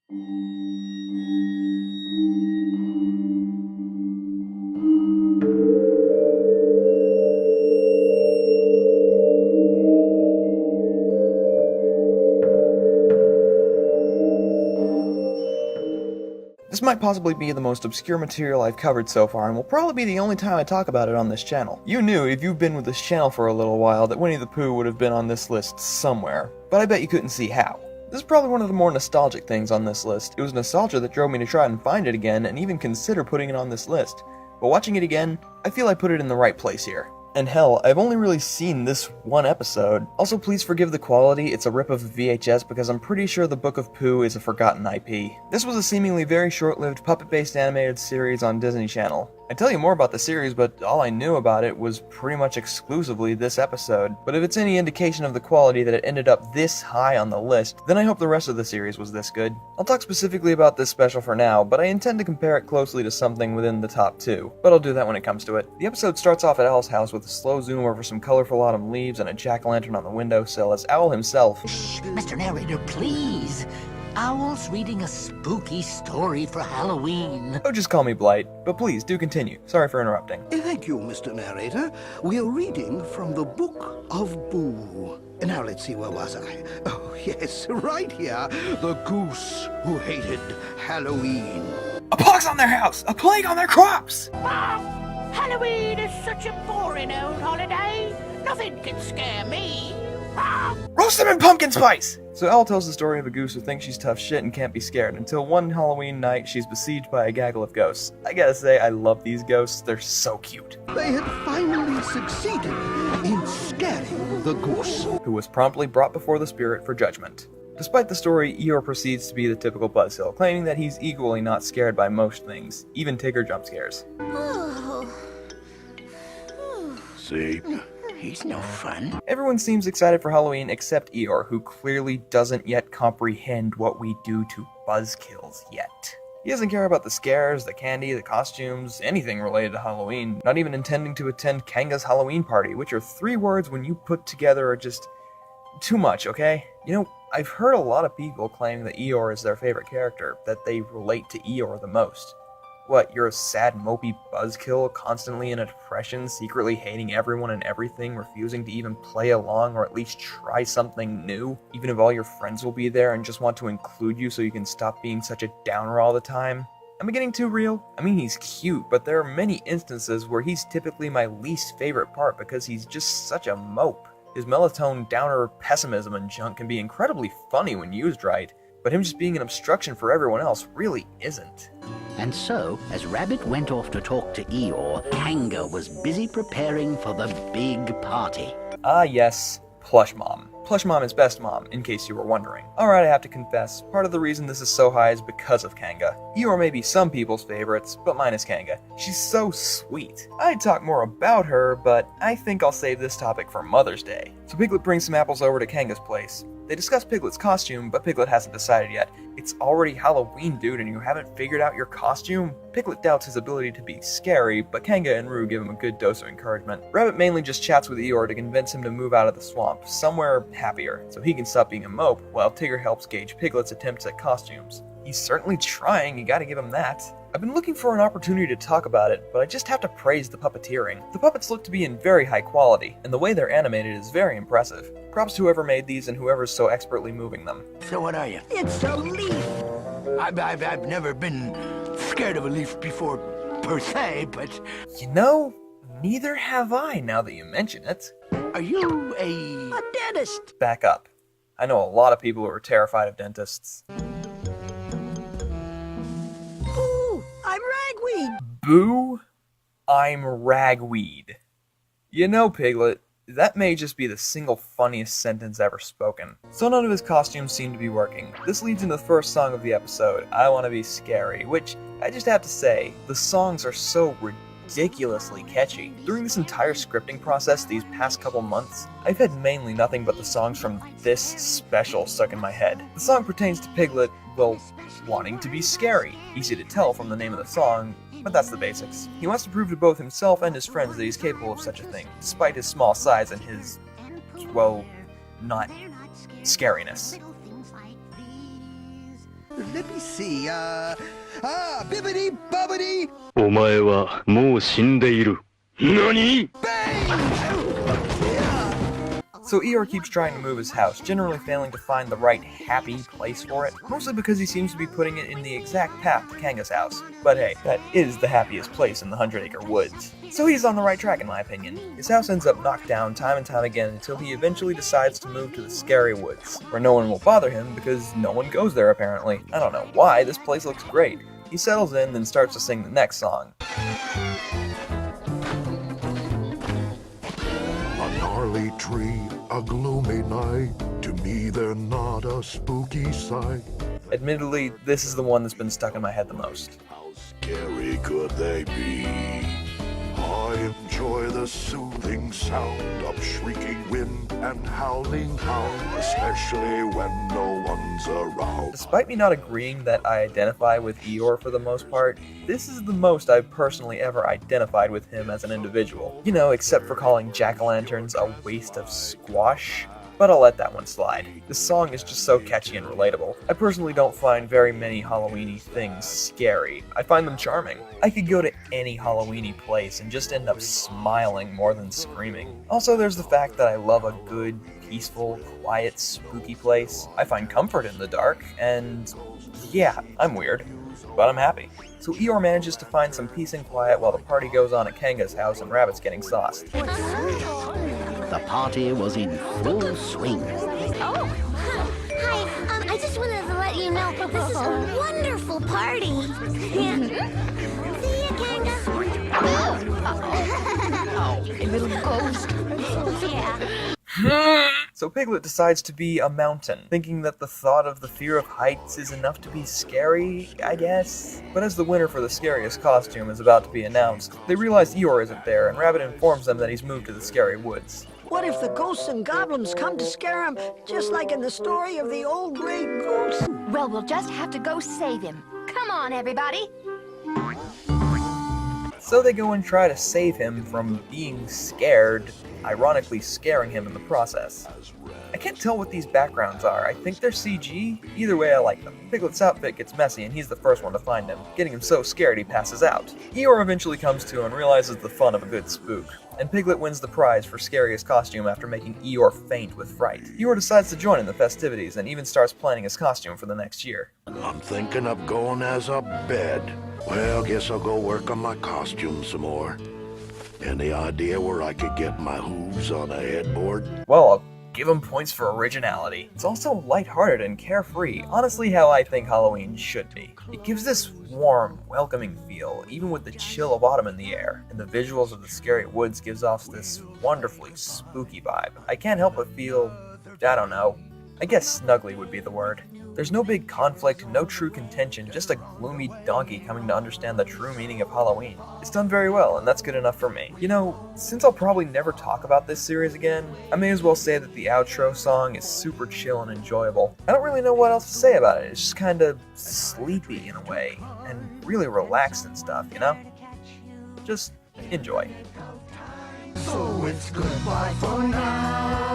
This might possibly be the most obscure material I've covered so far, and will probably be the only time I talk about it on this channel. You knew, if you've been with this channel for a little while, that Winnie the Pooh would have been on this list somewhere, but I bet you couldn't see how. This is probably one of the more nostalgic things on this list. It was nostalgia that drove me to try and find it again, and even consider putting it on this list. But watching it again, I feel I put it in the right place here. And hell, I've only really seen this one episode. Also, please forgive the quality, it's a rip of a VHS because I'm pretty sure the Book of Pooh is a forgotten IP. This was a seemingly very short-lived puppet-based animated series on Disney Channel. I'd tell you more about the series, but all I knew about it was pretty much exclusively this episode. But if it's any indication of the quality that it ended up this high on the list, then I hope the rest of the series was this good. I'll talk specifically about this special for now, but I intend to compare it closely to something within the top 2. But I'll do that when it comes to it. The episode starts off at Owl's house with a slow zoom over some colorful autumn leaves and a jack-o'-lantern on the windowsill as Owl himself... Shh, Mr. Narrator, please. Owl's reading a spooky story for Halloween. Oh, just call me Blight, but please do continue. Sorry for interrupting. Thank you, Mr. Narrator. We are reading from the Book of Boo. Now let's see, where was I? Oh, yes, right here. The goose who hated Halloween. A pox on their house! A plague on their crops! Mom, Halloween is such a boring old holiday. Nothing can scare me. Mom! Roast them in pumpkin spice! So Owl tells the story of a goose who thinks she's tough shit and can't be scared, until one Halloween night she's besieged by a gaggle of ghosts. I gotta say, I love these ghosts, they're so cute. They had finally succeeded in scaring the goose, who was promptly brought before the spirit for judgment. Despite the story, Eeyore proceeds to be the typical Buzzkill, claiming that he's equally not scared by most things, even Tigger jump scares. See? He's no fun. Everyone seems excited for Halloween except Eeyore, who clearly doesn't yet comprehend what we do to Buzzkills yet. He doesn't care about the scares, the candy, the costumes, anything related to Halloween, not even intending to attend Kanga's Halloween party, which are 3 words when you put together are just too much, okay? You know, I've heard a lot of people claiming that Eeyore is their favorite character, that they relate to Eeyore the most. What, you're a sad, mopey buzzkill, constantly in a depression, secretly hating everyone and everything, refusing to even play along or at least try something new, even if all your friends will be there and just want to include you so you can stop being such a downer all the time? Am I getting too real? I mean, he's cute, but there are many instances where he's typically my least favorite part because he's just such a mope. His melatonin, downer, pessimism and junk can be incredibly funny when used right, but him just being an obstruction for everyone else really isn't. And so, as Rabbit went off to talk to Eeyore, Kanga was busy preparing for the big party. Ah yes, Plush Mom. Plush Mom is best mom, in case you were wondering. Alright, I have to confess, part of the reason this is so high is because of Kanga. Eeyore may be some people's favorites, but mine is Kanga. She's so sweet. I'd talk more about her, but I think I'll save this topic for Mother's Day. So Piglet brings some apples over to Kanga's place. They discuss Piglet's costume, but Piglet hasn't decided yet. It's already Halloween, dude, and you haven't figured out your costume? Piglet doubts his ability to be scary, but Kanga and Roo give him a good dose of encouragement. Rabbit mainly just chats with Eeyore to convince him to move out of the swamp, somewhere happier, so he can stop being a mope, while Tigger helps gauge Piglet's attempts at costumes. He's certainly trying, you gotta give him that. I've been looking for an opportunity to talk about it, but I just have to praise the puppeteering. The puppets look to be in very high quality, and the way they're animated is very impressive. Props to whoever made these and whoever's so expertly moving them. So what are you? It's a leaf! I've never been scared of a leaf before, per se, but... You know, neither have I now that you mention it. Are you a dentist! Back up. I know a lot of people who are terrified of dentists. Ooh, I'm ragweed! Boo, I'm ragweed. You know, Piglet, that may just be the single funniest sentence ever spoken. So none of his costumes seem to be working. This leads into the first song of the episode, I Wanna Be Scary, which, I just have to say, the songs are so ridiculously catchy. During this entire scripting process these past couple months, I've had mainly nothing but the songs from this special stuck in my head. The song pertains to Piglet, well, wanting to be scary. Easy to tell from the name of the song, but that's the basics. He wants to prove to both himself and his friends that he's capable of such a thing, despite his small size and his, well, not scariness. Let me see, bibbidi bobbidi お前はもう死んでいる。何？ So Eeyore keeps trying to move his house, generally failing to find the right happy place for it, mostly because he seems to be putting it in the exact path to Kanga's house. But hey, that is the happiest place in the 100-acre woods. So he's on the right track in my opinion. His house ends up knocked down time and time again until he eventually decides to move to the Scary Woods, where no one will bother him because no one goes there apparently. I don't know why, this place looks great. He settles in, then starts to sing the next song. A gnarly tree, a gloomy night. To me, they're not a spooky sight. Admittedly, this is the one that's been stuck in my head the most. How scary could they be? I enjoy the soothing sound of shrieking wind and howling hound, especially when no one's around. Despite me not agreeing that I identify with Eeyore for the most part, this is the most I've personally ever identified with him as an individual. You know, except for calling jack-o'-lanterns a waste of squash. But I'll let that one slide. This song is just so catchy and relatable. I personally don't find very many Halloween-y things scary. I find them charming. I could go to any Halloween-y place and just end up smiling more than screaming. Also, there's the fact that I love a good, peaceful, quiet, spooky place. I find comfort in the dark, and yeah, I'm weird, but I'm happy. So Eeyore manages to find some peace and quiet while the party goes on at Kanga's house and Rabbit's getting sauced. The party was in full swing. Oh, hi. I just wanted to let you know this is a wonderful party. Yeah. See you, Kanga. Oh, a little ghost. Yeah. So Piglet decides to be a mountain, thinking that the thought of the fear of heights is enough to be scary, I guess? But as the winner for the scariest costume is about to be announced, they realize Eeyore isn't there, and Rabbit informs them that he's moved to the Scary Woods. What if the ghosts and goblins come to scare him, just like in the story of the old gray goose? Well, we'll just have to go save him. Come on, everybody. So they go and try to save him from being scared, ironically scaring him in the process. I can't tell what these backgrounds are. I think they're CG. Either way, I like them. Piglet's outfit gets messy and he's the first one to find him, getting him so scared he passes out. Eeyore eventually comes to and realizes the fun of a good spook, and Piglet wins the prize for scariest costume after making Eeyore faint with fright. Eeyore decides to join in the festivities and even starts planning his costume for the next year. I'm thinking of going as a bed. Well, guess I'll go work on my costume some more. Any idea where I could get my hooves on a headboard? Well, I'll give him points for originality. It's also lighthearted and carefree, honestly how I think Halloween should be. It gives this warm, welcoming feel, even with the chill of autumn in the air, and the visuals of the Scary Woods gives off this wonderfully spooky vibe. I can't help but feel, I don't know, I guess snuggly would be the word. There's no big conflict, no true contention, just a gloomy donkey coming to understand the true meaning of Halloween. It's done very well, and that's good enough for me. You know, since I'll probably never talk about this series again, I may as well say that the outro song is super chill and enjoyable. I don't really know what else to say about it, it's just kinda sleepy in a way, and really relaxed and stuff, you know? Just enjoy. So it's goodbye for now.